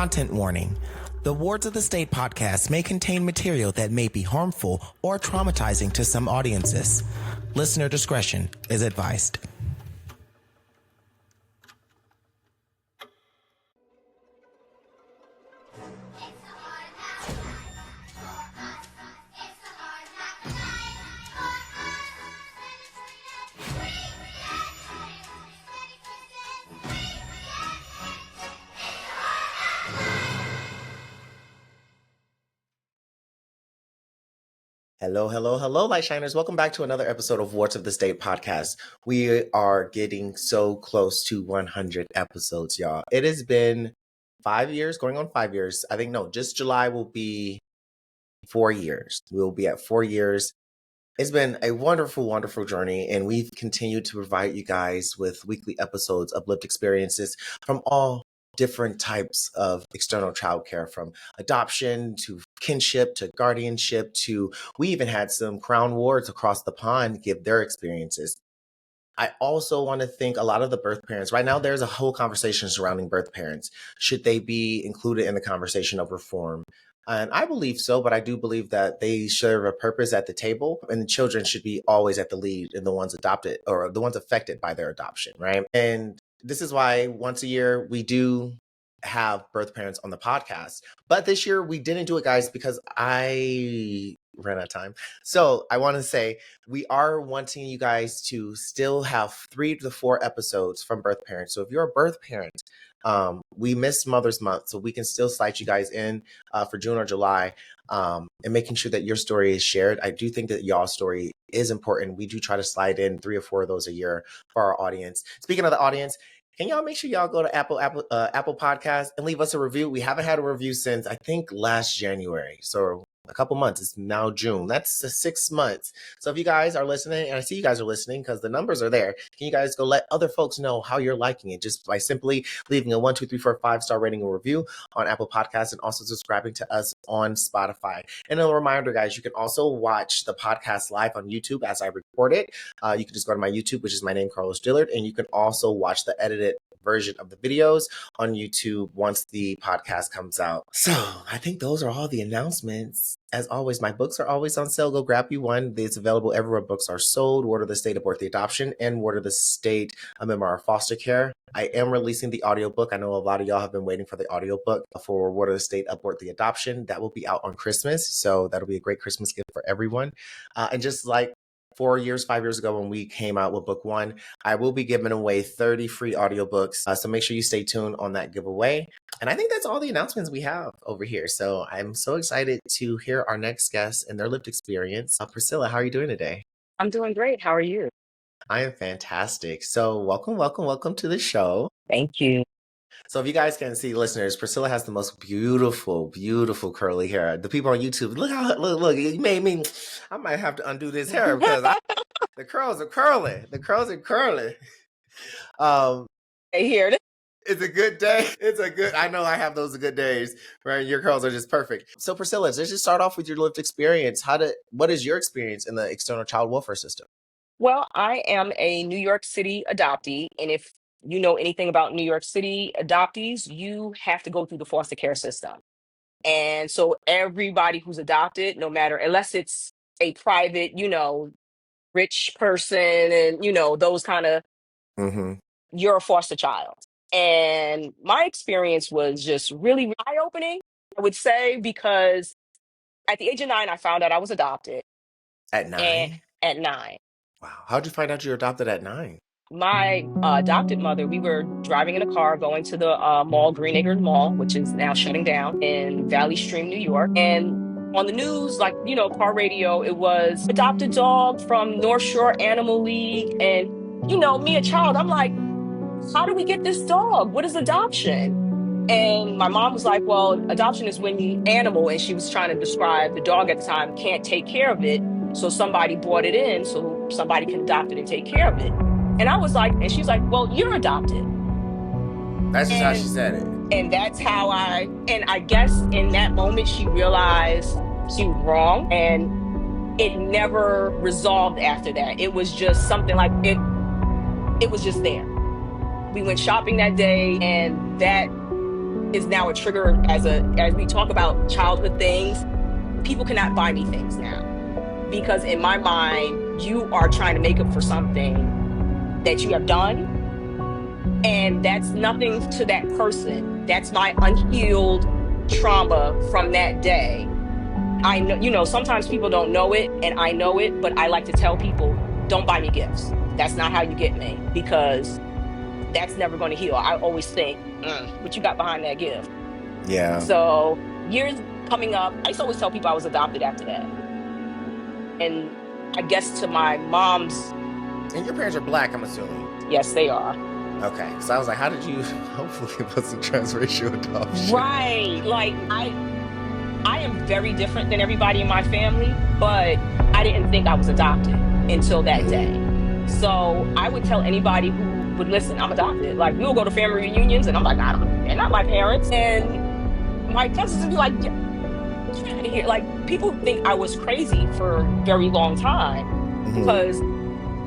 Content warning. The Wards of the State podcast may contain material that may be harmful or traumatizing to some audiences. Listener discretion is advised. Hello, Light Shiners. Welcome back to another episode of Wards of the State podcast. We are getting so close to 100 episodes, y'all. It has been 5 years, going on 5 years. Just July will be 4 years. We'll be at 4 years. It's been a wonderful, wonderful journey, and we've continued to provide you guys with weekly episodes of lived experiences from all different types of external childcare, from adoption to kinship to guardianship to we even had some crown wards across the pond give their experiences. I also want to thank a lot of the birth parents. Right now, there's a whole conversation surrounding birth parents. Should they be included in the conversation of reform? And I believe so, but I do believe that they serve a purpose at the table, and the children should be always at the lead and the ones adopted or the ones affected by their adoption, right? And this is why once a year we do have birth parents on the podcast. But this year we didn't do it, guys, because I ran out of time. So I want to say we are wanting you guys to still have 3 to 4 episodes from birth parents. So if you're a birth parent, we missed Mother's Month, so we can still slide you guys in for June or July, and making sure that your story is shared. I do think that y'all's story is important. We do try to slide in 3 or 4 of those a year for our audience. Speaking of the audience, can y'all make sure y'all go to Apple Podcasts and leave us a review? We haven't had a review since I think last January, so a couple months. It's now June. That's 6 months. So if you guys are listening, and I see you guys are listening because the numbers are there, can you guys go let other folks know how you're liking it just by simply leaving a 1, 2, 3, 4, 5-star rating or review on Apple Podcasts, and also subscribing to us on Spotify. And a reminder, guys, you can also watch the podcast live on YouTube as I record it. You can just go to my YouTube, which is my name, Karlos Dillard, and you can also watch the edited version of the videos on YouTube once the podcast comes out. So I think those are all the announcements. As always, my books are always on sale. Go grab you one. It's available everywhere books are sold. Word of the State, Abort the Adoption, and Word of the State, A Memoir of Foster Care. I am releasing the audiobook. I know a lot of y'all have been waiting for the audiobook for Word of the State, Abort the Adoption. That will be out on Christmas. So that'll be a great Christmas gift for everyone. And just like 5 years ago when we came out with book 1, I will be giving away 30 free audiobooks. So make sure you stay tuned on that giveaway. And I think that's all the announcements we have over here. So I'm so excited to hear our next guest and their lived experience. Priscilla, how are you doing today? I'm doing great. How are you? I am fantastic. So welcome to the show. Thank you. So if you guys can see, listeners, Priscilla has the most beautiful curly hair. The people on YouTube, look, you made me, I might have to undo this hair because the curls are curly. I hear it. It's a good day. I know I have those good days, right? Your curls are just perfect. So Priscilla, let's just start off with your lived experience. What is your experience in the external child welfare system? Well, I am a New York City adoptee. And if you know anything about New York City adoptees, you have to go through the foster care system. And so everybody who's adopted, no matter, unless it's a private, rich person and, those kind of, you're a foster child. And my experience was just really eye-opening, I would say, because at the age of 9, I found out I was adopted. At 9? At 9. Wow. How'd you find out you were adopted at 9? My adopted mother, we were driving in a car going to the mall, Green Acres Mall, which is now shutting down in Valley Stream, New York. And on the news, car radio, it was adopted dog from North Shore Animal League. And, me, a child, I'm like, how do we get this dog? What is adoption? And my mom was like, well, adoption is when you animal, and she was trying to describe the dog at the time can't take care of it. So somebody brought it in so somebody can adopt it and take care of it. And I was like, and she's like, well, you're adopted. That's just how she said it. And that's how I guess in that moment she realized she was wrong, and it never resolved after that. It was just something like it was just there. We went shopping that day, and that is now a trigger as we talk about childhood things. People cannot buy me things now because in my mind, you are trying to make up for something that you have done. And that's nothing to that person. That's my unhealed trauma from that day. I know, sometimes people don't know it and I know it, but I like to tell people, don't buy me gifts. That's not how you get me because that's never going to heal. I always think, what you got behind that gift? Yeah. So years coming up, I used to always tell people I was adopted after that. And I guess to my mom's, And your parents are Black, I'm assuming. yes, they are. Okay. So I was like, how did you, hopefully it wasn't transracial adoption. Right. Like I am very different than everybody in my family, but I didn't think I was adopted until that day. So I would tell anybody who would listen, I'm adopted. Like we'll go to family reunions and I'm like, they're not my parents. And my cousins would be like, get out of here. Like people think I was crazy for a very long time because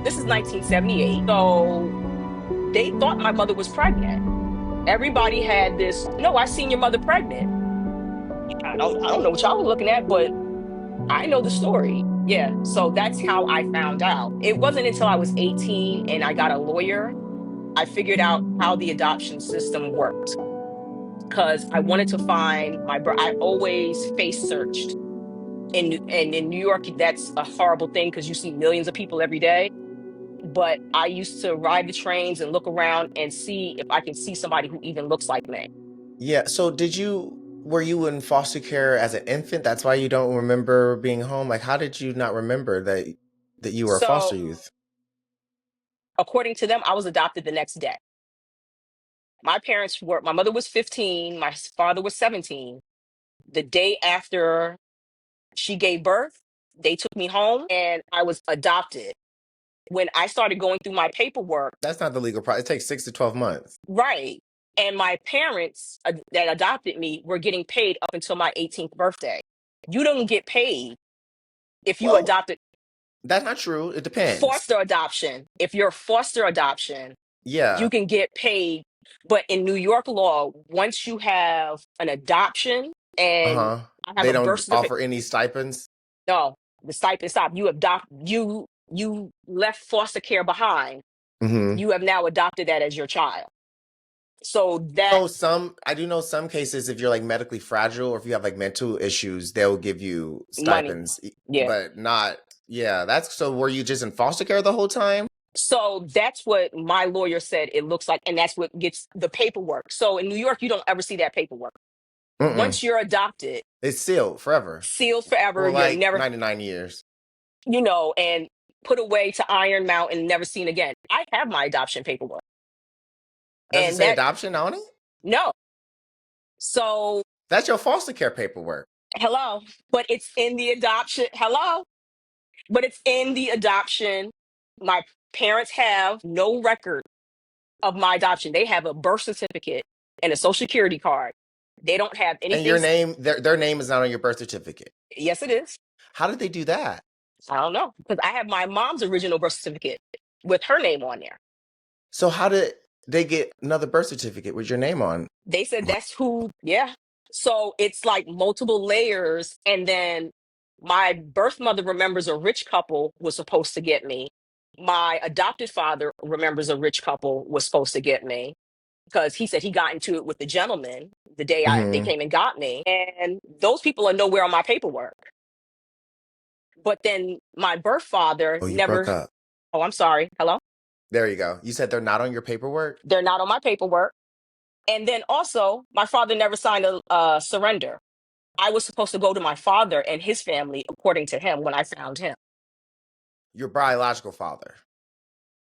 this is 1978. So they thought my mother was pregnant. Everybody had this, no, I seen your mother pregnant. I don't know what y'all were looking at, but I know the story. Yeah. So that's how I found out. It wasn't until I was 18 and I got a lawyer, I figured out how the adoption system worked. Because I wanted to find I always face searched. And in New York, that's a horrible thing because you see millions of people every day. But I used to ride the trains and look around and see if I can see somebody who even looks like me. Yeah. So were you in foster care as an infant? That's why you don't remember being home? Like, how did you not remember that you were a So foster youth? according to them, I was adopted the next day. My mother was 15, my father was 17. The day after she gave birth, they took me home and I was adopted. When I started going through my paperwork, That's not the legal process. It takes 6 to 12 months. right. And my parents that adopted me were getting paid up until my 18th birthday. You don't get paid if you Well, adopted that's not true. It depends. foster adoption. If you're foster adoption, Yeah. you can get paid. But in New York law, once you have an adoption and Uh-huh. I have They a birth don't certificate, offer any stipends. no, the stipend stop. You left foster care behind. Mm-hmm. You have now adopted that as your child. So that So I do know some cases if you're like medically fragile or if you have like mental issues, they'll give you money, stipends, yeah. but not, yeah, were you just in foster care the whole time? So that's what my lawyer said it looks like, and that's what gets the paperwork. So in New York, you don't ever see that paperwork. Mm-mm. Once you're adopted, It's sealed forever. sealed forever, Well, you're like never, 99 years. and put away to Iron Mountain and never seen again. I have my adoption paperwork. Does it And say that, adoption on it? no. So, That's your foster care paperwork. hello, but it's in the adoption. Hello, but it's in the adoption. My parents have no record of my adoption. They have a birth certificate and a social security card. They don't have And anything. your name, their name is not on your birth certificate. Yes, it is. How did they do that? I don't know because I have my mom's original birth certificate with her name on there. So how did they get another birth certificate with your name on? They said that's who, yeah. So it's like multiple layers. And then my birth mother remembers a rich couple was supposed to get me. My adopted father remembers a rich couple was supposed to get me because he said he got into it with the gentleman the day they Mm-hmm. came and got me. And those people are nowhere on my paperwork. But then my birth father Oh, you broke never, up. oh, I'm sorry. Hello? There you go. You said they're not on your paperwork? They're not on my paperwork. And then also, my father never signed a surrender. I was supposed to go to my father and his family, according to him, when I found him. Your biological father.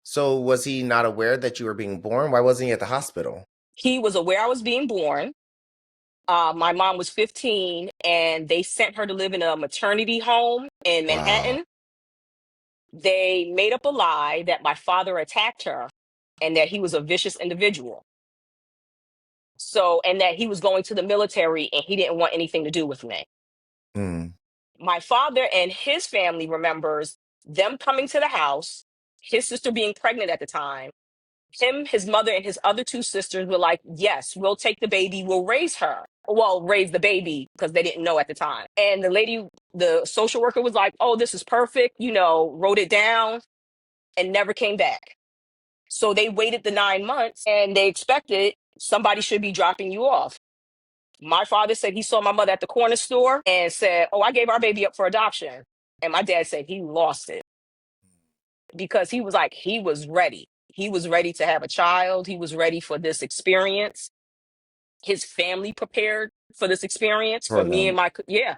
So was he not aware that you were being born? Why wasn't he at the hospital? He was aware I was being born. My mom was 15, and they sent her to live in a maternity home in Wow. Manhattan. They made up a lie that my father attacked her and that he was a vicious individual. So, and that he was going to the military and he didn't want anything to do with me. Mm. My father and his family remembers them coming to the house, his sister being pregnant at the time, Him, his mother, and his other two sisters were like, yes, we'll take the baby, we'll raise her. Well, raise the baby, because they didn't know at the time. And the lady, the social worker, was like, oh, this is perfect, wrote it down and never came back. So they waited the 9 months and they expected somebody should be dropping you off. My father said he saw my mother at the corner store and said, oh, I gave our baby up for adoption. And my dad said he lost it because he was like, he was ready. He was ready to have a child. He was ready for this experience. His family prepared for this experience for For me and them. yeah.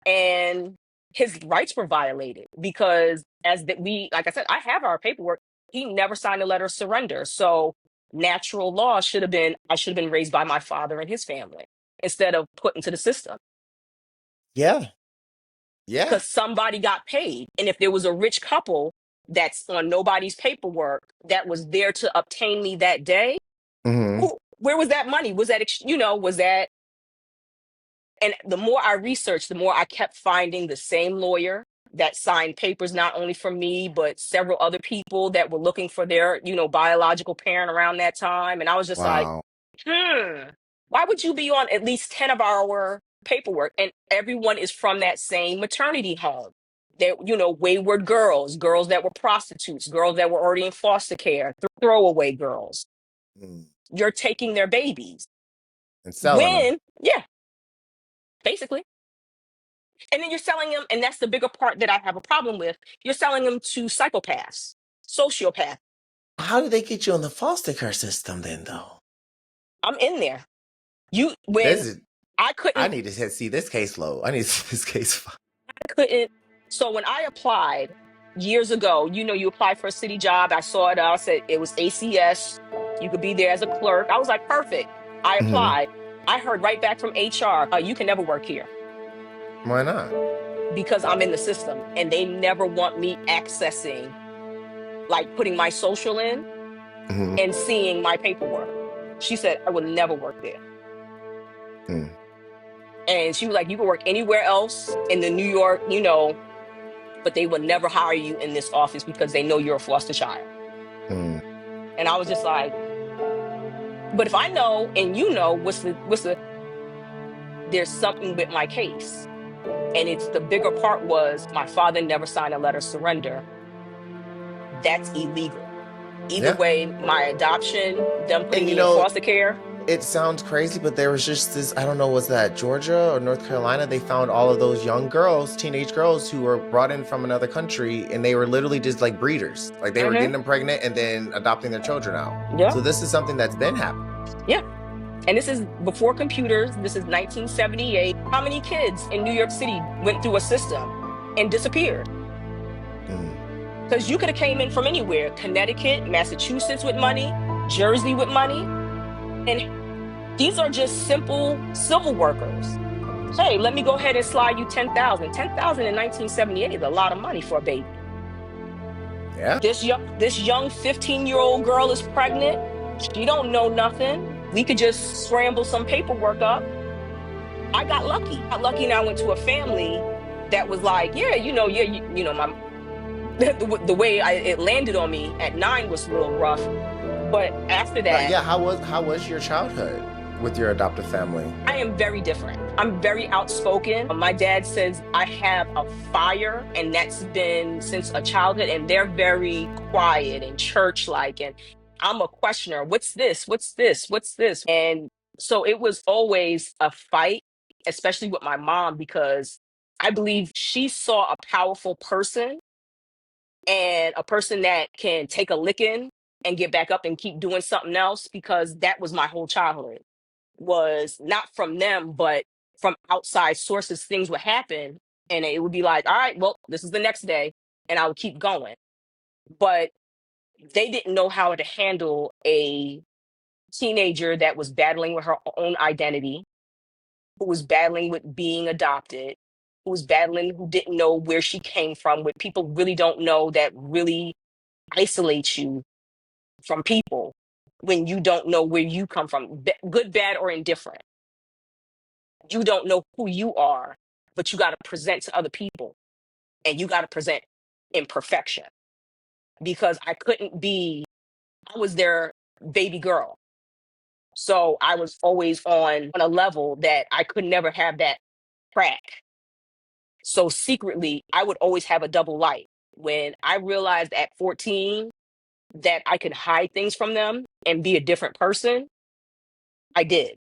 And his rights were violated because like I said, I have our paperwork. He never signed a letter of surrender. So natural law I should have been raised by my father and his family instead of put into the system. Yeah. Yeah. Because somebody got paid. And if there was a rich couple that's on nobody's paperwork that was there to obtain me that day, Hmm. where was that money? Was that? And the more I researched, the more I kept finding the same lawyer that signed papers, not only for me, but several other people that were looking for their, biological parent around that time. And I was just like, Wow. why would you be on at least 10 of our paperwork? And everyone is from that same maternity home. They're, wayward girls, girls that were prostitutes, girls that were already in foster care, throwaway girls. Mm. You're taking their babies. And selling them. Yeah, basically. And then you're selling them, and that's the bigger part that I have a problem with. You're selling them to psychopaths, sociopaths. How did they get you on the foster care system then, though? I'm in there. This When is. I I couldn't, need to see this case low. I need to see this case. I couldn't. So when I applied years ago, you apply for a city job. I saw it. I said it was ACS. You could be there as a clerk. I was like, perfect. I Hmm. applied. I heard right back from HR, you can never work here Why not? because I'm in the system, and they never want me accessing, like putting my social in Hmm. and seeing my paperwork. She said, I would never work there. Mm. And she was like, you can work anywhere else in the New York, but they would never hire you in this office because they know you're a foster child. Mm. And I was just like, but if I know and there's something with my case. And it's the bigger part was my father never signed a letter of surrender. That's illegal. Either Yeah. way, my adoption, them putting And me in foster care. it sounds crazy, but there was just this, I don't know, was that Georgia or North Carolina? They found all of those young girls, teenage girls who were brought in from another country, and they were literally just like breeders. Like they were getting them pregnant and then adopting their children out. Yeah. So this is something that's been happening. Yeah. And this is before computers. This is 1978. How many kids in New York City went through a system and disappeared? Because you could have came in from anywhere, Connecticut, Massachusetts with money, Jersey with money. And these are just simple civil workers. Hey, let me go ahead and slide you 10,000. 10,000 in 1978 is a lot of money for a baby. Yeah. This young 15-year-old girl is pregnant. She don't know nothing. We could just scramble some paperwork up. I got lucky. And I went to a family that was like, yeah, my the way it landed on me at 9 was a little rough. But after that, yeah, how was your childhood with your adoptive family? I am very different. I'm very outspoken. My dad says I have a fire, and that's been since a childhood, and they're very quiet and church-like, and I'm a questioner. What's this? What's this? What's this? And so it was always a fight, especially with my mom, because I believe she saw a powerful person and a person that can take a licking and get back up and keep doing something else, because that was my whole childhood. Was not from them, but from outside sources. Things would happen and it would be like, all right, well, this is the next day, and I would keep going. But they didn't know how to handle a teenager that was battling with her own identity, who was battling with being adopted, who didn't know where she came from, what people really don't know, that really isolates you from people when you don't know where you come from, good, bad, or indifferent. You don't know who you are, but you got to present to other people, and you got to present in perfection, because I couldn't be I was their baby girl. So I was always on a level that I could never have that crack. So secretly, I would always have a double life. When I realized at 14 that I could hide things from them and be a different person, I did.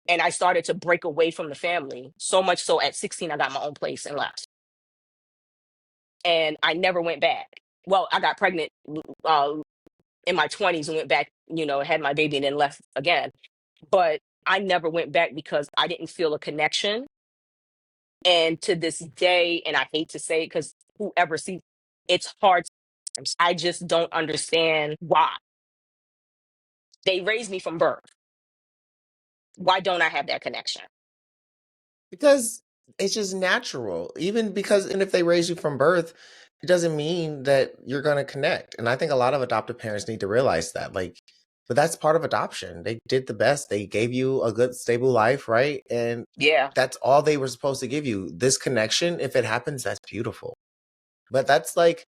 And I started to break away from the family. So much so at 16, I got my own place and left. And I never went back. Well, I got pregnant uh, in my 20s and went back, had my baby and then left again. But I never went back because I didn't feel a connection. And to this day, and I hate to say it because whoever sees it's hard. I just don't understand why. They raised me from birth. Why don't I have that connection? Because it's just natural. Even because, and if they raise you from birth, it doesn't mean that you're going to connect. And I think a lot of adoptive parents need to realize that. Like, but that's part of adoption. They did the best. They gave you a good, stable life, right? And Yeah, that's all they were supposed to give you. This connection, if it happens, that's beautiful. But that's like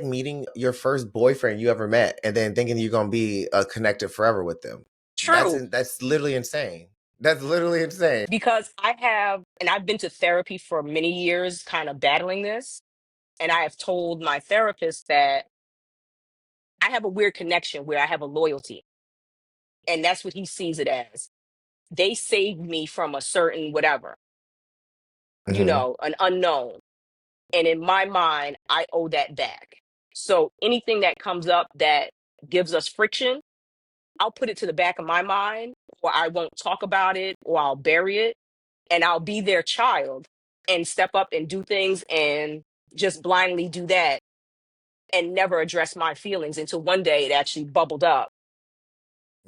meeting your first boyfriend you ever met and then thinking you're gonna be connected forever with them. true. That's literally insane. That's literally insane. Because I've been to therapy for many years, kind of battling this. And I have told my therapist that I have a weird connection where I have a loyalty. And that's what he sees it as. They saved me from a certain whatever, Hmm. an unknown. And in my mind, I owe that back. So anything that comes up that gives us friction, I'll put it to the back of my mind, or I won't talk about it, or I'll bury it, and I'll be their child and step up and do things and just blindly do that and never address my feelings until one day it actually bubbled up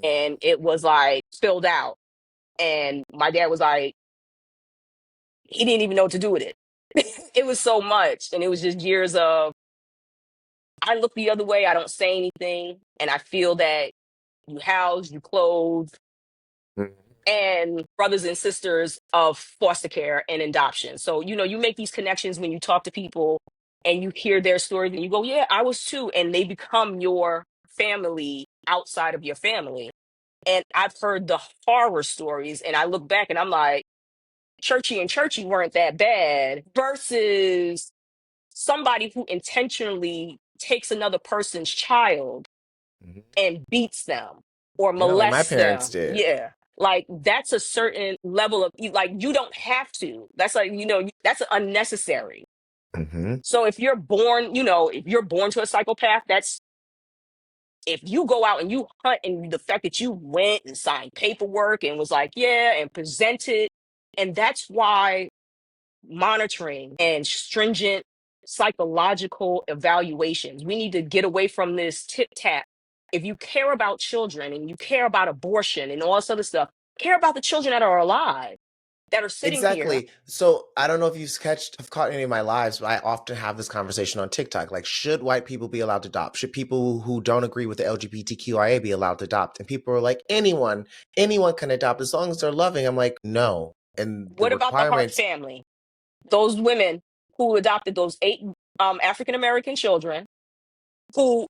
and it was like spilled out. And my dad was like, he didn't even know what to do with it. It was so much. And it was just years of, I look the other way, I don't say anything, and I feel that you house, you clothe, and brothers and sisters of foster care and adoption. So, you make these connections when you talk to people and you hear their stories and you go, yeah, I was too. And they become your family outside of your family. And I've heard the horror stories and I look back and I'm like, Churchy and Churchy weren't that bad versus somebody who intentionally takes another person's child Hmm. and beats them or Yeah, like my molests parents them. did. Yeah. Like that's a certain level of like you don't have to. That's like, that's unnecessary. Hmm. So if you're born to a psychopath, that's if you go out and you hunt and the fact that you went and signed paperwork and was like, yeah, and presented. And that's why monitoring and stringent psychological evaluations. We need to get away from this tip tap. If you care about children and you care about abortion and all this other stuff, care about the children that are alive, that are sitting here. Exactly. So I don't know if have caught any of my lives, but I often have this conversation on TikTok. Like, should white people be allowed to adopt? Should people who don't agree with the LGBTQIA be allowed to adopt? And people are like, anyone can adopt as long as they're loving. I'm like, no. And the What about the Hart requirements. family? Those women who adopted those 8 African American children who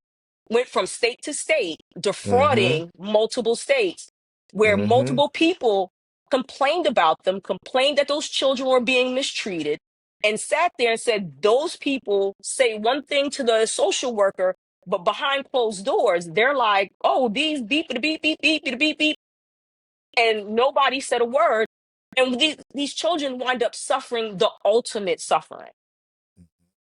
went from state to state, Hmm. defrauding multiple states, where Hmm. multiple people complained about them, complained that those children were being mistreated, and sat there and said, those people say one thing to the social worker, but behind closed doors, they're like, oh, these beep, beep, beep, beep, beep, beep, beep. And nobody said a word. And these children wind up suffering the ultimate suffering.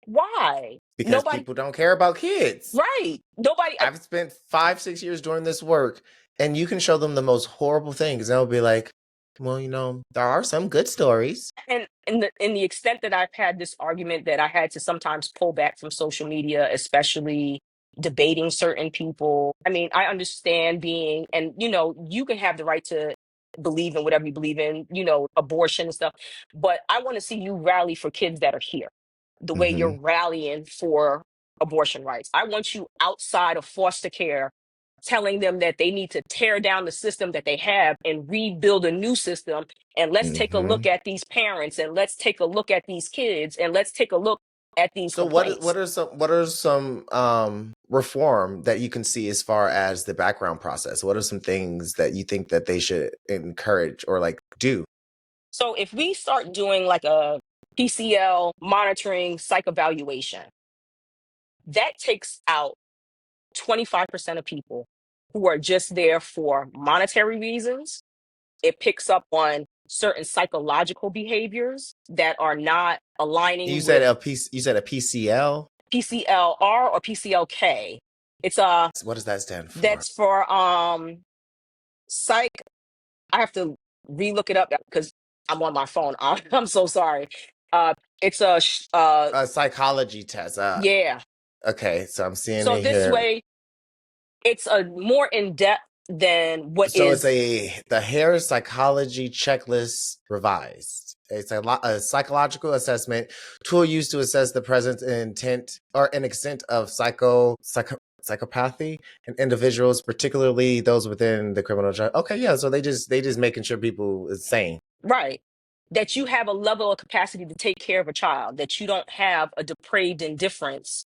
Why? Because Nobody, people don't care about kids. right. Nobody, I've spent 5, 6 years doing this work, and you can show them the most horrible things. And they'll be like, well, there are some good stories. and in the extent that I've had this argument that I had to sometimes pull back from social media, especially debating certain people. I mean, I understand being, and you can have the right to believe in whatever you believe in, abortion and stuff, but I want to see you rally for kids that are here, the way you're Hmm. rallying for abortion rights. I want you outside of foster care telling them that they need to tear down the system that they have and rebuild a new system. And let's take a look Hmm. at these parents and let's take a look at these kids and let's take a look at these So complaints. what are some reform that you can see as far as the background process? What are some things that you think that they should encourage or like do? So if we start doing like a PCL monitoring psych evaluation, that takes out 25% of people who are just there for monetary reasons. It picks up on certain psychological behaviors that are not You aligning said with you said a PCL. PCLR or PCLK. It's What does that stand for? that's for psych. I have to relook it up because I'm on my phone. I'm so sorry. Uh, it's A psychology test. Yeah. Okay, so I'm seeing So it this here. way, it's a more in depth than what So it's is. the hair psychology checklist revised. It's a psychological assessment tool used to assess the presence and intent or an extent of psychopathy in individuals, particularly those within the criminal justice. Okay, yeah. So they just making sure people is sane. Right. That you have a level of capacity to take care of a child, that you don't have a depraved indifference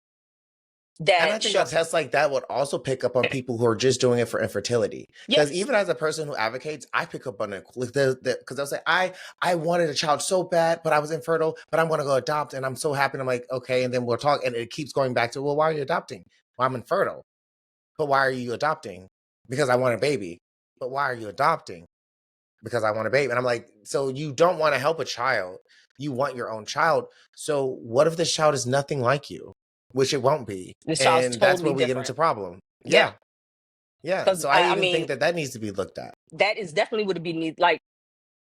And I that think a show. test like that would also pick up on people who are just doing it for infertility. Because Yes. even as a person who advocates, I pick up on it because they'll say, I wanted a child so bad, but I was infertile, but I'm going to go adopt, and I'm so happy. And I'm like, okay, and then we'll talk, and it keeps going back to, well, why are you adopting? Well, I'm infertile, but why are you adopting? Because I want a baby. But why are you adopting? Because I want a baby. And I'm like, so you don't want to help a child. You want your own child. So what if this child is nothing like you? Which it won't be. This child's And that's where totally we get different. into problem. Yeah. Yeah. Yeah. Because So I I even mean, think that that needs to be looked at. that is definitely would be need, like,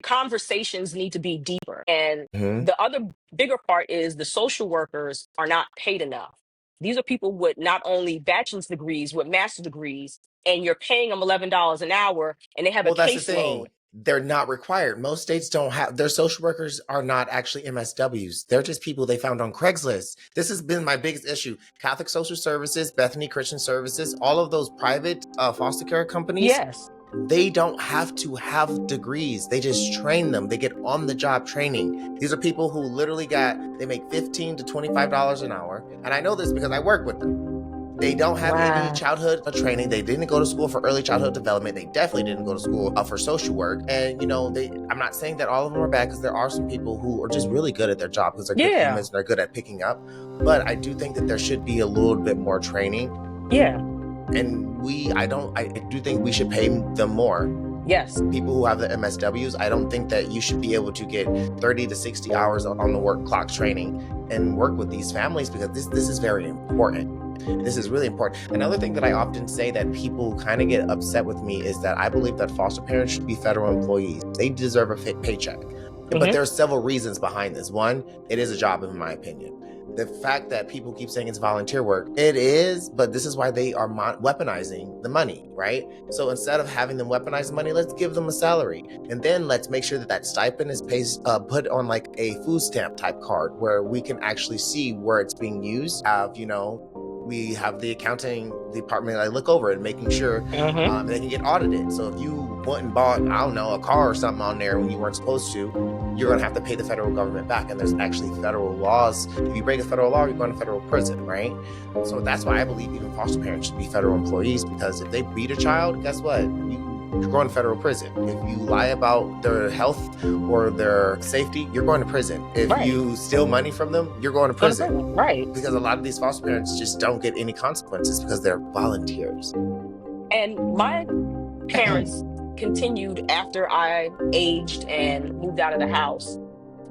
conversations need to be deeper. And Hmm. the other bigger part is the social workers are not paid enough. These are people with not only bachelor's degrees, with master's degrees, and you're paying them $11 an hour and they have a Well, that's the caseload. thing. They're not required. Most states don't have their social workers are not actually MSWs. They're just people they found on Craigslist. This has been my biggest issue. Catholic Social Services, Bethany Christian Services, all of those private foster care companies, Yes. they don't have to have degrees. They just train them. They get on the job training. These are people who literally they make $15 to $25 an hour. And I know this because I work with them. They don't have any Wow. childhood training. They didn't go to school for early childhood development. They definitely didn't go to school for social work. And I'm not saying that all of them are bad, because there are some people who are just really good at their job because they're good Yeah. humans and they're good at picking up. But I do think that there should be a little bit more training. Yeah. And I do think we should pay them more. Yes. People who have the MSWs, I don't think that you should be able to get 30 to 60 hours on the work clock training and work with these families, because this is very important. This is really important. Another thing that I often say that people kind of get upset with me is that I believe that foster parents should be federal employees. They deserve a paycheck. But there are several reasons behind this. One, it is a job, in my opinion. The fact that people keep saying it's volunteer work, it is, but this is why they are weaponizing the money, right? So instead of having them weaponize the money, let's give them a salary. And then let's make sure that that stipend is put on like a food stamp type card where we can actually see where it's being used. We have the accounting department that look over it, making sure they can get audited. So if you went and bought, I don't know, a car or something on there when you weren't supposed to, you're going to have to pay the federal government back. And there's actually federal laws. If you break a federal law, you're going to federal prison, right? So that's why I believe even foster parents should be federal employees, because if they beat a child, guess what? You're going to federal prison. If you lie about their health or their safety, you're going to prison. If you steal money from them, you're going to prison. Right. Because a lot of these foster parents just don't get any consequences because they're volunteers. And my parents continued after I aged and moved out of the house.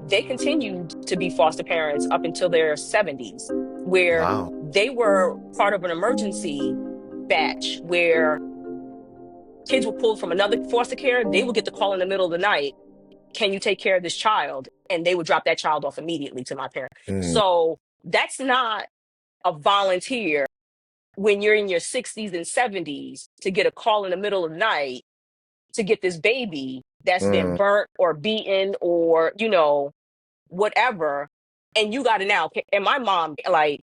They continued to be foster parents up until their 70s, where they were part of an emergency batch where kids were pulled from another foster care. They would get the call in the middle of the night, can you take care of this child? And they would drop that child off immediately to my parents. So that's not a volunteer when you're in your 60s and 70s to get a call in the middle of the night to get this baby that's been burnt or beaten or, whatever. And you got it now. And my mom, like,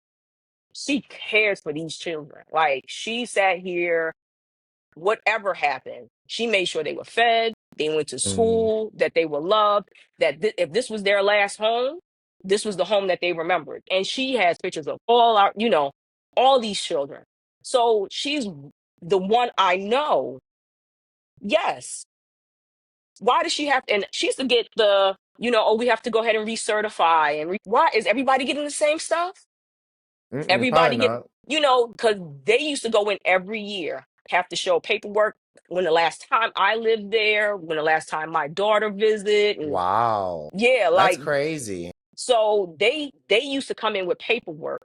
she cares for these children. Like, she sat here, whatever happened, she made sure they were fed, they went to school, that they were loved, that if this was their last home, this was the home that they remembered. And she has pictures of all our, all these children. So she's the one I know. Yes. Why does she have, and she used to get the, oh, we have to go ahead and recertify. And why is everybody getting the same stuff? Probably Everybody get, not. because they used to go in every year, have to show paperwork when the last time I lived there, when the last time my daughter visited. And Wow. yeah, That's like, crazy. so they used to come in with paperwork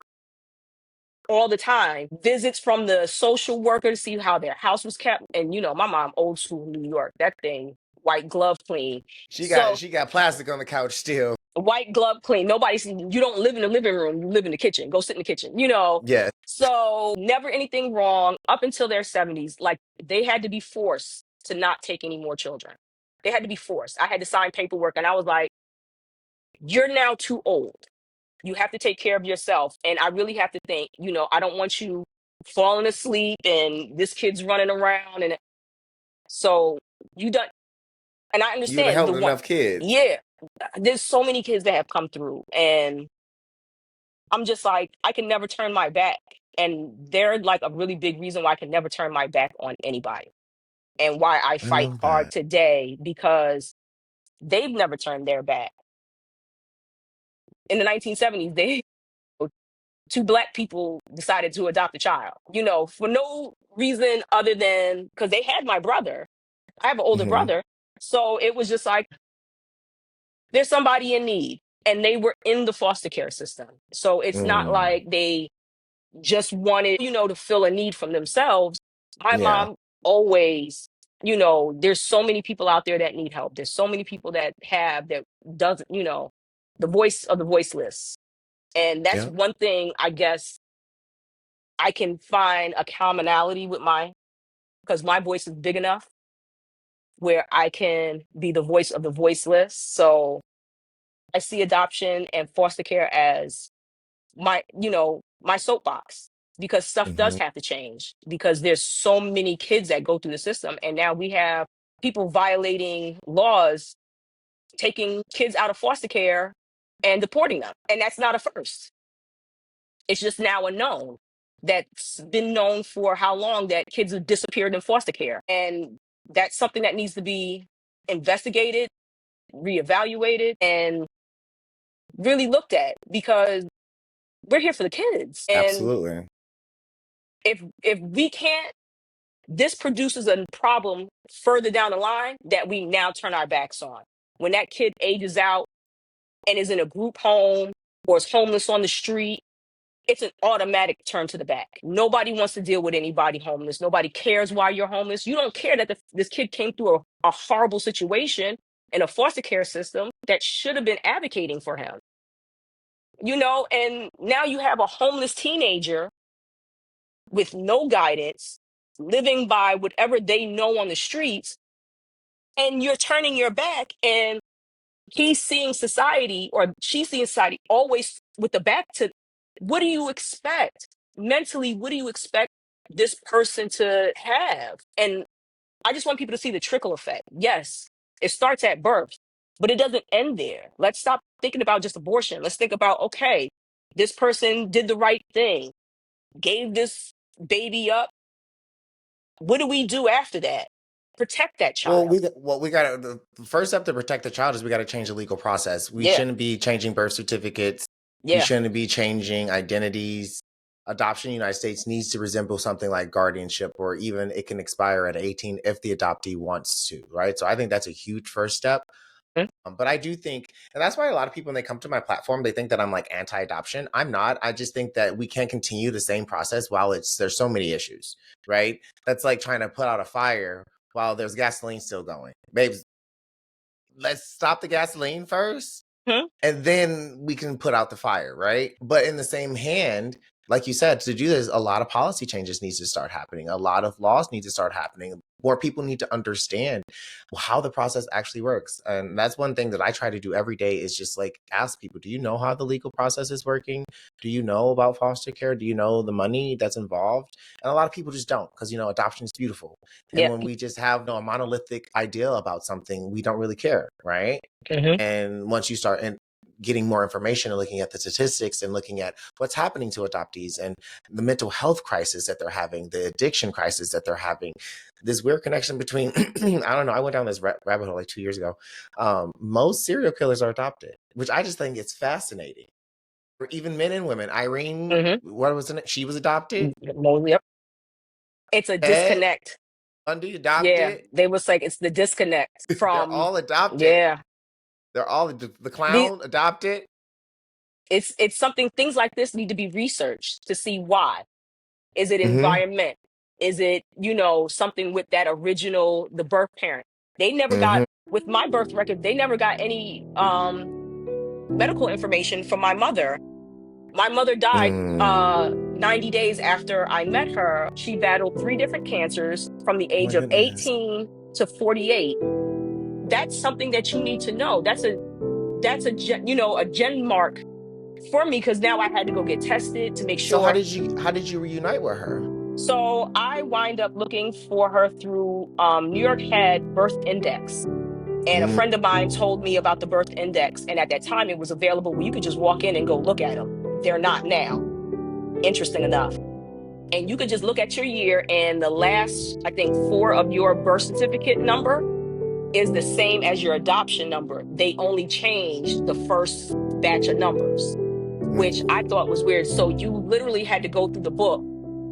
all the time, visits from the social worker to see how their house was kept. And my mom, old school New York, that thing, white glove clean. She got So she got plastic on the couch still. white glove clean. You don't live in the living room, you live in the kitchen. Go sit in the kitchen. Yeah. So never anything wrong up until their 70s. Like they had to be forced to not take any more children. They had to be forced. I had to sign paperwork and I was like, you're now too old. You have to take care of yourself. And I really have to think, I don't want you falling asleep and this kid's running around. And so you done, and I You done understand the held one, enough kids. yeah, there's so many kids that have come through. And I'm just like, I can never turn my back. And they're like a really big reason why I can never turn my back on anybody and why I I fight love hard that. today because they've never turned their back. In the 1970s, two black people decided to adopt a child, for no reason other than because they had my brother. I have an older Hmm. brother. So it was just like, there's somebody in need. And they were in the foster care system. So it's not Mm. like they just wanted, to fill a need from themselves. My Yeah. mom always, there's so many people out there that need help. There's so many people that doesn't, the voice of the voiceless. And that's Yeah. one thing I guess I can find a commonality with because my voice is big enough where I can be the voice of the voiceless. So I see adoption and foster care as my soapbox because stuff does Hmm. have to change because there's so many kids that go through the system. And now we have people violating laws, taking kids out of foster care and deporting them. And that's not a first. It's just now a known that's been known for how long that kids have disappeared in foster care. And that's something that needs to be investigated, reevaluated, and really looked at because we're here for the kids. And Absolutely. if we can't, this produces a problem further down the line that we now turn our backs on. When that kid ages out and is in a group home or is homeless on the street, it's an automatic turn to the back. Nobody wants to deal with anybody homeless. Nobody cares why you're homeless. You don't care that this kid came through a horrible situation in a foster care system that should have been advocating for him. And now you have a homeless teenager with no guidance, living by whatever they know on the streets, and you're turning your back and he's seeing society or she's seeing society always with the back to what do you expect mentally, what do you expect this person to have? And I just want people to see the trickle effect. Yes, it starts at birth, but it doesn't end there. Let's stop thinking about just abortion. Let's think about, okay, this person did the right thing, gave this baby up. What do we do after that? Protect that Well, child. we got the first step to protect the child is we got to change the legal process. We Yeah, shouldn't be changing birth certificates. We yeah. shouldn't be changing identities. Adoption in the United States needs to resemble something like guardianship, or even it can expire at 18 if the adoptee wants to, right? So I think that's a huge first step. Mhm. But I do think, and that's why a lot of people, when they come to my platform, they think that I'm like anti-adoption. I'm not. I just think that we can't continue the same process while there's so many issues, right? That's like trying to put out a fire while there's gasoline still going. Babes, let's stop the gasoline first Mhm. and then we can put out the fire, right? But in the same hand, like you said, to do this, a lot of policy changes needs to start happening. A lot of laws need to start happening. More people need to understand how the process actually works. And that's one thing that I try to do every day is just like ask people, do you know how the legal process is working? Do you know about foster care? Do you know the money that's involved? And a lot of people just don't because, adoption is beautiful. And Yeah. when we just have a monolithic idea about something, we don't really care, right? Hmm. And once you start, and getting more information and looking at the statistics and looking at what's happening to adoptees and the mental health crisis that they're having, the addiction crisis that they're having, this weird connection between, I don't know, I went down this rabbit hole like 2 years ago. Most serial killers are adopted, which I just think it's fascinating. Or even men and women. Irene, what was it? She was adopted. Yep. It's a Ed disconnect. Bundy Yeah, adopted. they was like it's the disconnect They're from all adopted. yeah. They're all the These clown adopted. it's something things like this need to be researched to see why. Is it Mm-hmm. environment? Is it, something with that original the birth parent? They never got Mm-hmm. with my birth record, they never got any medical information from my mother. My mother died Mm. 90 days after I met her. She battled 3 different cancers from the My age of goodness. 18 to 48. That's something that you need to know. A gen mark for me because now I had to go get tested to make So sure. how did you reunite with her? So I wind up looking for her through New York had birth index. And a Mm. friend of mine told me about the birth index. And at that time, it was available where you could just walk in and go look at them. They're not now, interesting enough. And you could just look at your year, and the last, I think, 4 of your birth certificate number is the same as your adoption number. They only changed the first batch of numbers, which I thought was weird. So you literally had to go through the book,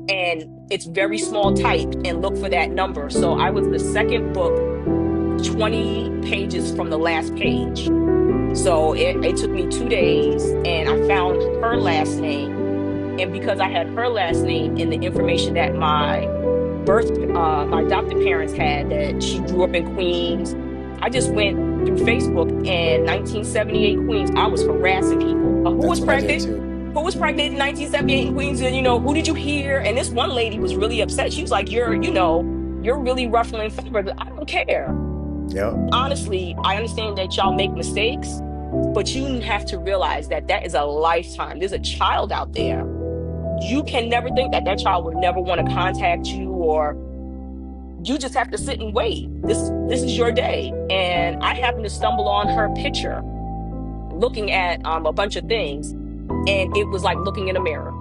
and it's very small type, and look for that number. So I was the second book, 20 pages from the last page. So it took me 2 days, and I found her last name. And because I had her last name in the information that my adopted parents had, that she grew up in Queens, I just went through Facebook, and 1978 Queens, I was harassing people. Who That's was what I did pregnant? too. Who was pregnant in 1978 in Queens? And, who did you hear? And this one lady was really upset. She was like, you're really ruffling feathers. I don't care. Yep. Honestly, I understand that y'all make mistakes, but you have to realize that that is a lifetime. There's a child out there. You can never think that that child will never want to contact you, or you just have to sit and wait. This is your day. And I happened to stumble on her picture looking at a bunch of things, and it was like looking in a mirror.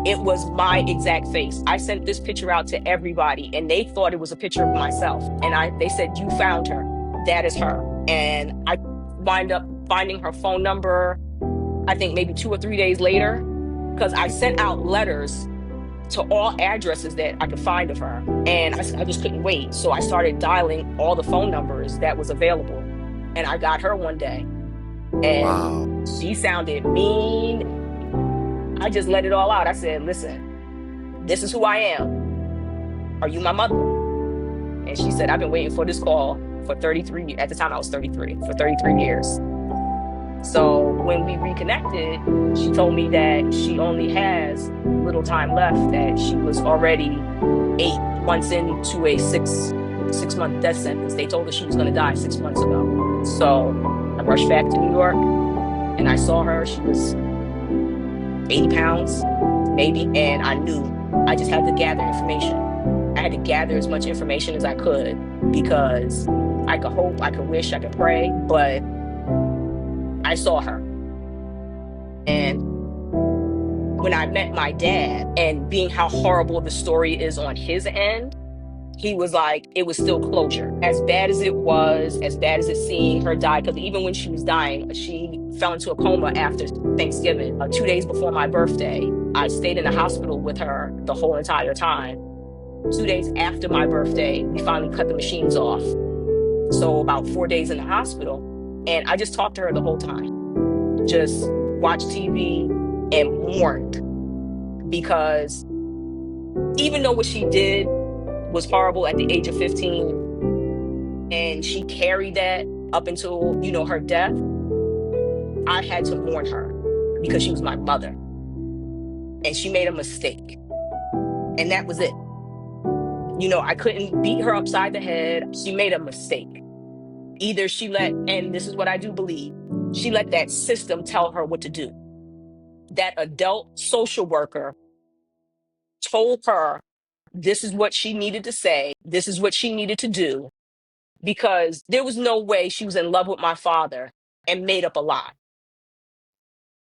It was my exact face. I sent this picture out to everybody, and they thought it was a picture of myself. And they said, "You found her. That is her." And I wind up finding her phone number, I think maybe 2 or 3 days later, because I sent out letters to all addresses that I could find of her. And I just couldn't wait. So I started dialing all the phone numbers that was available. And I got her one day. And Wow. she sounded mean. I just let it all out. I said, "Listen, this is who I am. Are you my mother?" And she said, "I've been waiting for this call for 33, at the time I was 33, for 33 years. So when we reconnected, she told me that she only has little time left, that she was already 8 months into a six-month death sentence. They told her she was going to die 6 months ago. So I rushed back to New York, and I saw her. She was 80 pounds, maybe. And I knew I just had to gather information. I had to gather as much information as I could, because I could hope, I could wish, I could pray, but I saw her. And when I met my dad, and being how horrible the story is on his end, he was like, it was still closure. As bad as it was, as bad as it seeing her die, because even when she was dying, she fell into a coma after Thanksgiving, 2 days before my birthday. I stayed in the hospital with her the whole entire time. 2 days after my birthday, we finally cut the machines off. So about 4 days in the hospital. And I just talked to her the whole time. Just watched TV and mourned, because even though what she did was horrible at the age of 15, and she carried that up until, her death, I had to mourn her because she was my mother. And she made a mistake. And that was it. I couldn't beat her upside the head. She made a mistake. Either and this is what I do believe, she let that system tell her what to do. That adult social worker told her this is what she needed to say, this is what she needed to do, because there was no way she was in love with my father and made up a lie.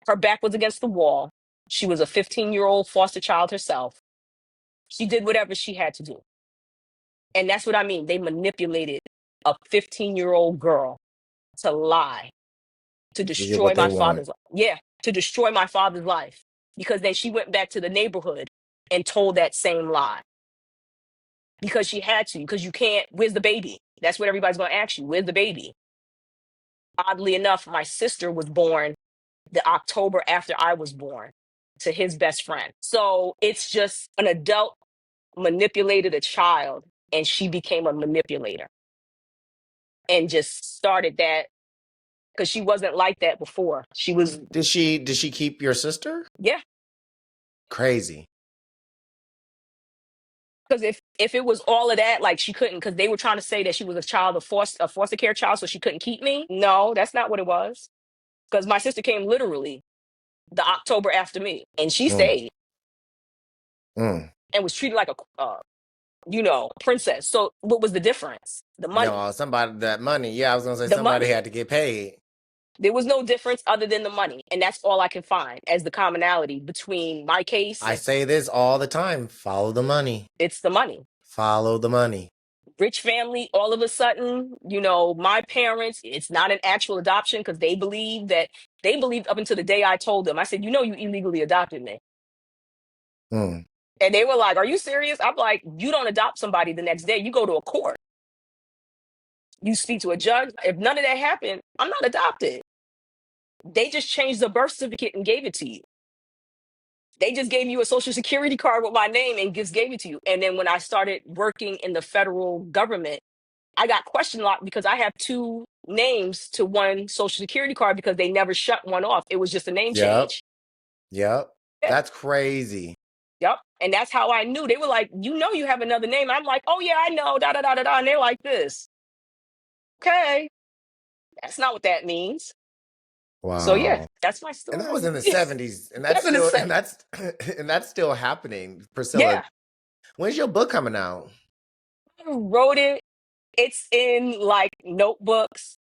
Her back was against the wall. She was a 15-year-old foster child herself. She did whatever she had to do. And that's what I mean. They manipulated a 15-year-old girl to lie, to To get destroy what they my want. father's life. Yeah, to destroy my father's life. Because then she went back to the neighborhood and told that same lie. Because she had to. Because you can't, where's the baby? That's what everybody's going to ask you. Where's the baby? Oddly enough, my sister was born the October after I was born to his best friend. So it's just an adult manipulated a child and she became a manipulator and just started that because she wasn't like that before. She was, Did she keep your sister? yeah. Crazy. Because if it was all of that, like she couldn't, because they were trying to say that she was a child of a foster care child, so she couldn't keep me. No, that's not what it was. Because my sister came literally the October after me, and she stayed and was treated like a princess. So what was the difference? The money. No, that money. Yeah, I was gonna say The somebody money. had to get paid. There was no difference other than the money, and that's all I can find as the commonality between my case. I say this all the time. Follow the money. It's the money. Follow the money. Rich family, all of a sudden, my parents, it's not an actual adoption because they believed up until the day I told them. I said, you illegally adopted me. And they were like, are you serious? I'm like, you don't adopt somebody the next day. You go to a court. You speak to a judge. If none of that happened, I'm not adopted. They just changed the birth certificate and gave it to you. They just gave you a social security card with my name and just gave it to you. And then when I started working in the federal government, I got questioned a lot because I have two names to one social security card because they never shut one off. It was just a name change. Yep. Yeah. That's crazy. Yep. And that's how I knew. They were like, you have another name. I'm like, oh yeah, I know, da da da da da. And they're like this. Okay. That's not what that means. Wow. So yeah, that's my story. And that was in the 70s. And that's still happening. Priscilla. Yeah. When's your book coming out? I wrote it. It's in like notebooks.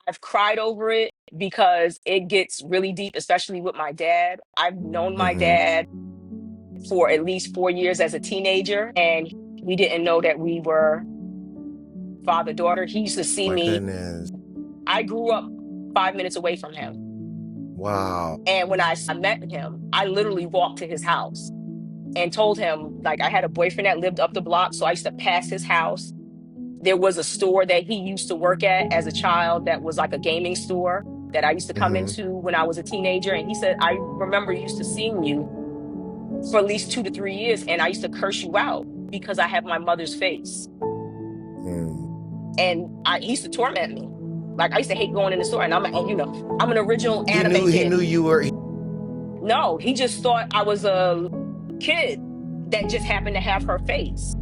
I've cried over it because it gets really deep, especially with my dad. I've known my dad for at least 4 years as a teenager, and we didn't know that we were father-daughter. He used to see me. Goodness. I grew up 5 minutes away from him. Wow. And when I met him, I literally walked to his house and told him, like, I had a boyfriend that lived up the block, so I used to pass his house. There was a store that he used to work at as a child that was like a gaming store that I used to come into when I was a teenager. And he said, I remember used to seeing you for at least 2 to 3 years, and I used to curse you out because I have my mother's face. And he used to torment me. Like, I used to hate going in the store, and I'm an original anime kid. He knew you were... No, he just thought I was a kid that just happened to have her face.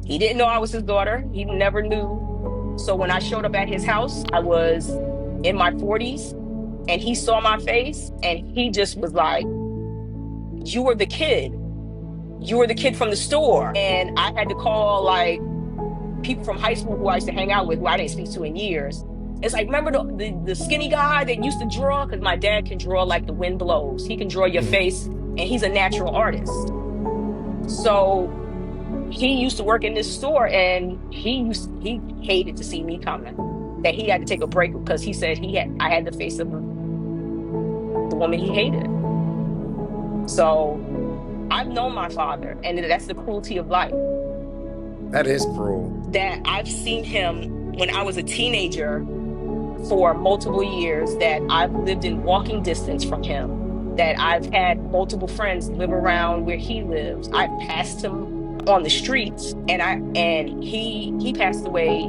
He didn't know I was his daughter. He never knew. So when I showed up at his house, I was in my 40s, and he saw my face, and he just was like, you were the kid. You were the kid from the store. And I had to call like people from high school who I used to hang out with, who I didn't speak to in years. It's like, remember the skinny guy that used to draw? Because my dad can draw like the wind blows. He can draw your face, and he's a natural artist. So he used to work in this store, and he hated to see me coming. That he had to take a break because he said I had the face of the woman he hated. So I've known my father, and that's the cruelty of life. That is cruel. That I've seen him when I was a teenager for multiple years, that I've lived in walking distance from him, that I've had multiple friends live around where he lives. I've passed him on the streets, and he passed away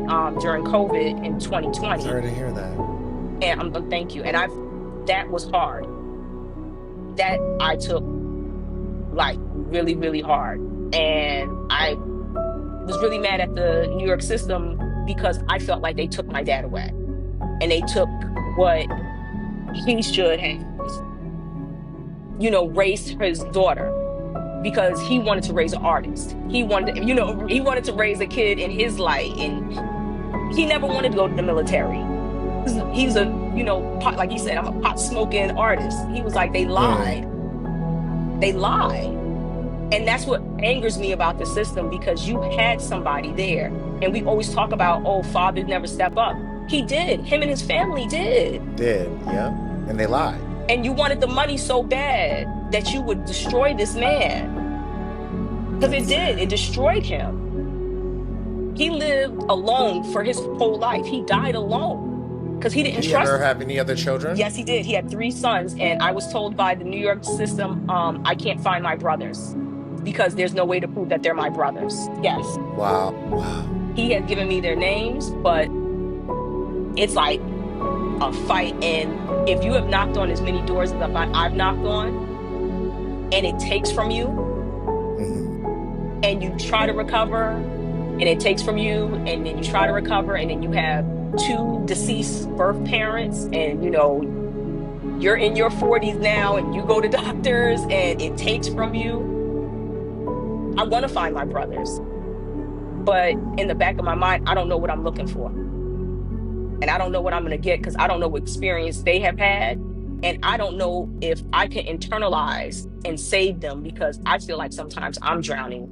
during COVID in 2020. Sorry to hear that. And thank you. And that was hard. That I took like really, really hard. And I was really mad at the New York system because I felt like they took my dad away. And they took what he should have, raised his daughter, because he wanted to raise an artist. He wanted to raise a kid in his light, and he never wanted to go to the military. He's a like he said, I'm a pot smoking artist. He was like, they lied. They lie. And that's what angers me about the system, because you had somebody there. And we always talk about, oh, fathers never step up. He did. Him and his family did. Yeah. And they lied. And you wanted the money so bad that you would destroy this man. Because it did. It destroyed him. He lived alone for his whole life. He died alone because he didn't Did he trust. ever have any other children? Yes, he did. He had 3 sons. And I was told by the New York system, I can't find my brothers because there's no way to prove that they're my brothers. Yes. Wow. He had given me their names, but it's like a fight. And if you have knocked on as many doors as I've knocked on, and it takes from you, and you try to recover, and it takes from you, and then you try to recover, and then you have 2 deceased birth parents, and you're in your 40s now, and you go to doctors, and it takes from you. I want to find my brothers, but in the back of my mind, I don't know what I'm looking for. And I don't know what I'm going to get, because I don't know what experience they have had. And I don't know if I can internalize and save them, because I feel like sometimes I'm drowning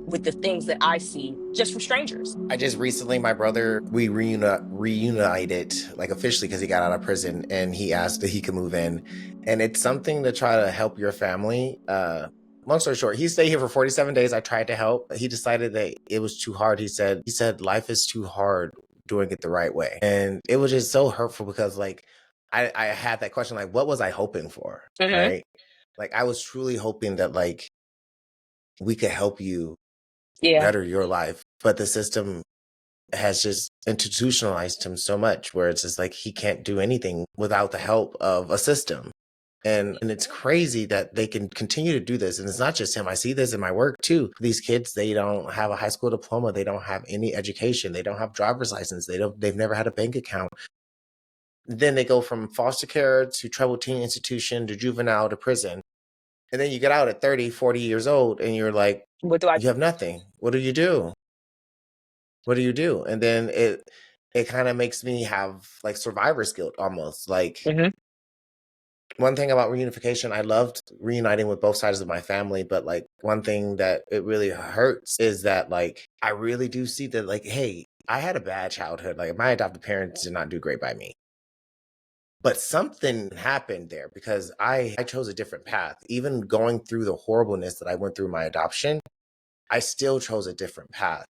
with the things that I see just from strangers. I just recently, my brother, we reunited, like officially, because he got out of prison, and he asked that he could move in. And it's something to try to help your family. Long story short, he stayed here for 47 days. I tried to help. He decided that it was too hard. He said life is too hard doing it the right way. And it was just so hurtful, because like I had that question, like, what was I hoping for? Right? Like, I was truly hoping that like we could help you better your life. But the system has just institutionalized him so much, where it's just like he can't do anything without the help of a system. And it's crazy that they can continue to do this. And it's not just him. I see this in my work too. These kids, they don't have a high school diploma. They don't have any education. They don't have driver's license. They've never had a bank account. Then they go from foster care to troubled teen institution to juvenile to prison. And then you get out at 30, 40 years old, and you're like, you have nothing. What do you do? What do you do? And then it kind of makes me have like survivor's guilt almost. Like, one thing about reunification, I loved reuniting with both sides of my family, but like one thing that it really hurts is that like I really do see that like, hey, I had a bad childhood. Like, my adoptive parents did not do great by me. But something happened there, because I chose a different path. Even going through the horribleness that I went through my adoption, I still chose a different path.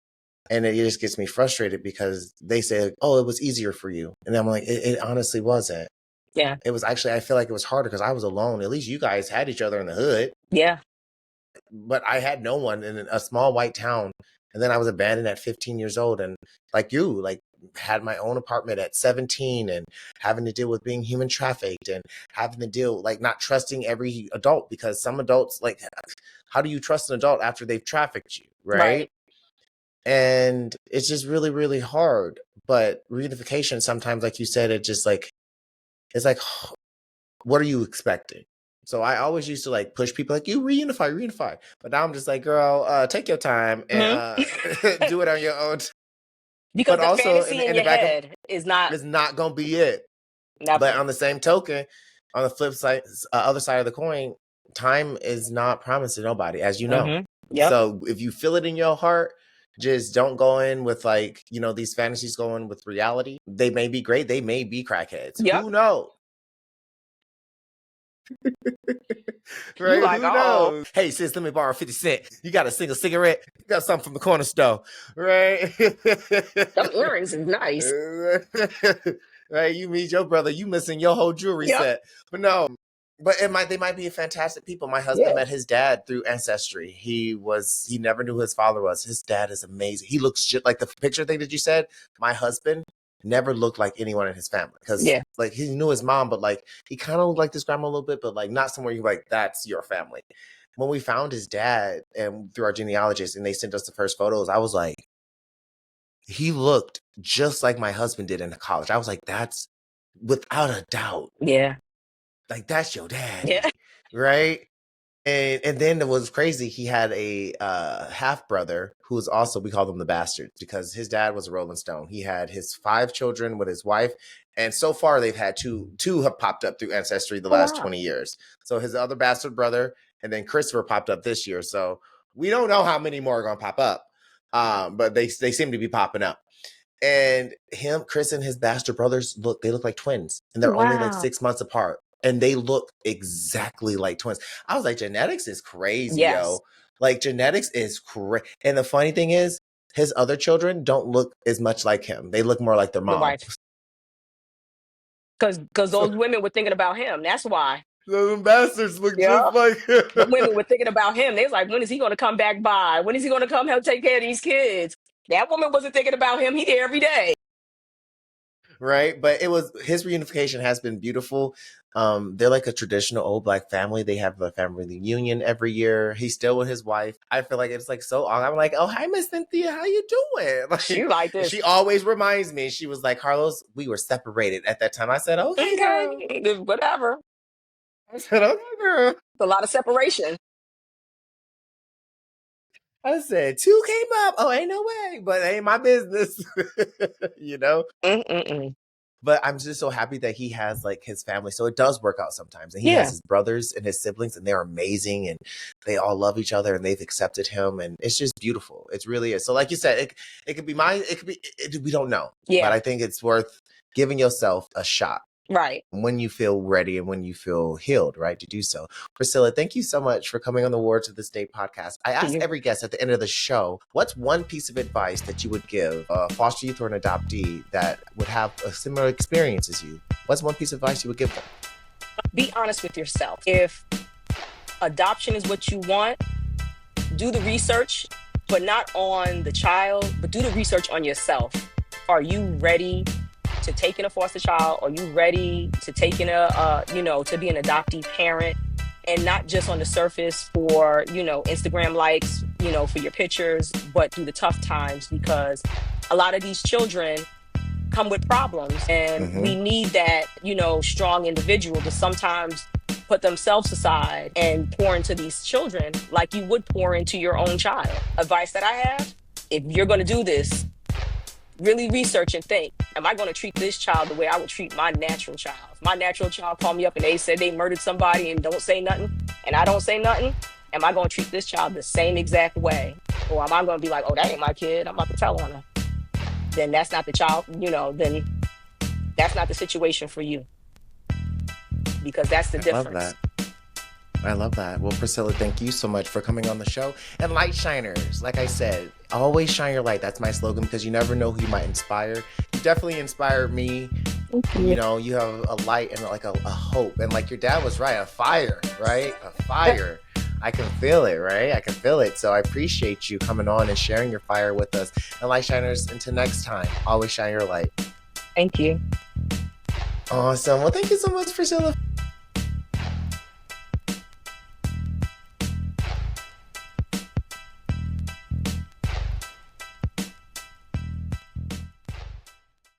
And it just gets me frustrated, because they say, oh, it was easier for you. And I'm like, it honestly wasn't. Yeah. It was actually, I feel like it was harder because I was alone. At least you guys had each other in the hood. Yeah. But I had no one in a small white town. And then I was abandoned at 15 years old. And like you, like had my own apartment at 17, and having to deal with being human trafficked, and having to deal, like, not trusting every adult, because some adults, like, how do you trust an adult after they've trafficked you? Right. And it's just really, really hard. But reunification, sometimes, like you said, it's like, what are you expecting? So I always used to like push people like, you reunify. But now I'm just like, girl, take your time and do it on your own. Because but the also fantasy in your head is not going to be it. Never. But on the same token, on the flip side, other side of the coin, time is not promised to nobody, as you know. So if you feel it in your heart, just don't go in with like, these fantasies going with reality. They may be great. They may be crackheads. Who knows? Right? Like, who knows? Hey, sis, let me borrow 50 cents. You got a single cigarette? You got something from the corner store, right? Them earrings is nice. Right? You meet your brother, you missing your whole jewelry set. But no. But they might be fantastic people. My husband met his dad through ancestry. He never knew who his father was. His dad is amazing. He looks just like the picture thing that you said. My husband never looked like anyone in his family, because like he knew his mom, but like he kind of looked like his grandma a little bit, but like not somewhere you're like, that's your family. When we found his dad and through our genealogist, and they sent us the first photos, I was like, he looked just like my husband did in college. I was like, that's without a doubt. Like, that's your dad. Right? And then it was crazy. He had a half brother who was also, we called him the bastard because his dad was a Rolling Stone. He had his 5 children with his wife. And so far they've had two have popped up through Ancestry the last 20 years. So his other bastard brother and then Christopher popped up this year. So we don't know how many more are going to pop up. But they seem to be popping up. And Chris and his bastard brothers look like twins. And they're only like 6 months apart. And they look exactly like twins. I was like, genetics is crazy, yo. Like, genetics is crazy. And the funny thing is, his other children don't look as much like him. They look more like their mom. Because those women were thinking about him. That's why. Those bastards look just like him. The women were thinking about him. They was like, when is he going to come back by? When is he going to come help take care of these kids? That woman wasn't thinking about him. He there every day. Right? But his reunification has been beautiful. They're like a traditional old Black family. They have a family reunion every year. He's still with his wife. I feel like it's like so awesome. I'm like, oh, hi, Miss Cynthia. How you doing? Like, she like this. She always reminds me. She was like, Karlos, we were separated at that time. I said, okay. Whatever. I said, okay, girl. It's a lot of separation. I said, 2 came up. Oh, ain't no way. But it ain't my business. You know? But I'm just so happy that he has like his family. So it does work out sometimes. And he has his brothers and his siblings, and they're amazing. And they all love each other and they've accepted him. And it's just beautiful. It really is. So like you said, it could be mine. It could be, we don't know. Yeah. But I think it's worth giving yourself a shot. Right. When you feel ready and when you feel healed, right, to do so. Priscilla, thank you so much for coming on the Wards of the State podcast. I ask every guest at the end of the show, what's one piece of advice that you would give a foster youth or an adoptee that would have a similar experience as you? What's one piece of advice you would give them? Be honest with yourself. If adoption is what you want, do the research, but not on the child, but do the research on yourself. Are you ready to take in a foster child? Are you ready to take in to be an adoptee parent, and not just on the surface for, Instagram likes, for your pictures, but through the tough times, because a lot of these children come with problems, and we need that, strong individual to sometimes put themselves aside and pour into these children like you would pour into your own child. Advice that I have, if you're going to do this, really research and think, am I going to treat this child the way I would treat my natural child? If my natural child called me up and they said they murdered somebody and don't say nothing, and I don't say nothing, am I going to treat this child the same exact way? Or am I going to be like, oh, that ain't my kid, I'm about to tell on her? Then that's not the child, then that's not the situation for you. Because that's the difference. I love that. Well, Priscilla, thank you so much for coming on the show. And light shiners, like I said, always shine your light. That's my slogan, because you never know who you might inspire. You definitely inspired me. You know, you have a light and like a hope. And like your dad was right, a fire, right? A fire. I can feel it, right? I can feel it. So I appreciate you coming on and sharing your fire with us. And light shiners, until next time, always shine your light. Thank you. Awesome. Well, thank you so much, Priscilla.